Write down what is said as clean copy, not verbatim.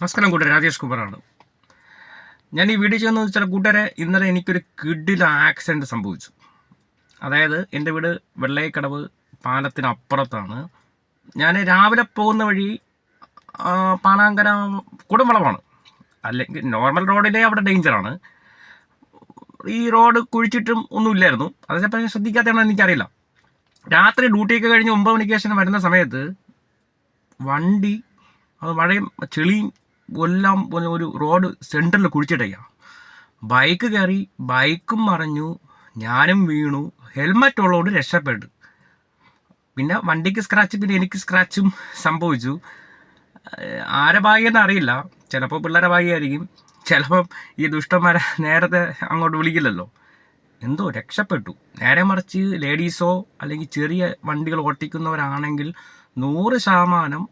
നമസ്കാരം കൂട്ടുകാരെ, രാജേഷ് കുമാറാണ്. ഞാൻ ഈ വീഡിയോ ചെയ്യുന്നത് വെച്ചാൽ കൂട്ടുകാരെ, ഇന്നലെ എനിക്കൊരു കിടില ആക്സിഡൻറ്റ് സംഭവിച്ചു. അതായത് എൻ്റെ വീട് വെള്ളയക്കടവ് പാലത്തിനപ്പുറത്താണ്. ഞാൻ രാവിലെ പോകുന്ന വഴി പാണാങ്കര കുടംവളമാണ്. അല്ലെങ്കിൽ നോർമൽ റോഡിലെ അവിടെ ഡേഞ്ചറാണ്. ഈ റോഡ് കുഴിച്ചിട്ടും ഒന്നുമില്ലായിരുന്നു. അത് ചിലപ്പോൾ ഞാൻ ശ്രദ്ധിക്കാത്തതാണെന്ന് എനിക്കറിയില്ല. രാത്രി ഡ്യൂട്ടിയൊക്കെ കഴിഞ്ഞ് 9 മണിക്ക് ശേഷം വരുന്ന സമയത്ത് വണ്ടി അത് മഴയും ചെളിയും എല്ലാം ഒരു റോഡ് സെൻറ്ററിൽ കുഴിച്ചിട്ടേക്കാം. ബൈക്ക് കയറി, ബൈക്കും മറിഞ്ഞു, ഞാനും വീണു. ഹെൽമറ്റ് ഉള്ളതുകൊണ്ട് രക്ഷപ്പെട്ടു. പിന്നെ വണ്ടിക്ക് സ്ക്രാച്ച്, പിന്നെ എനിക്ക് സ്ക്രാച്ചും സംഭവിച്ചു. ആരെ ഭാഗ്യമെന്ന് അറിയില്ല. ചിലപ്പോൾ പിള്ളേരെ ഭാഗ്യമായിരിക്കും, ചിലപ്പം ഈ ദുഷ്ടന്മാരെ നേരത്തെ അങ്ങോട്ട് വിളിക്കില്ലല്ലോ. എന്തോ രക്ഷപ്പെട്ടു. നേരെ മറിച്ച് ലേഡീസോ അല്ലെങ്കിൽ ചെറിയ വണ്ടികൾ ഓട്ടിക്കുന്നവരാണെങ്കിൽ 100%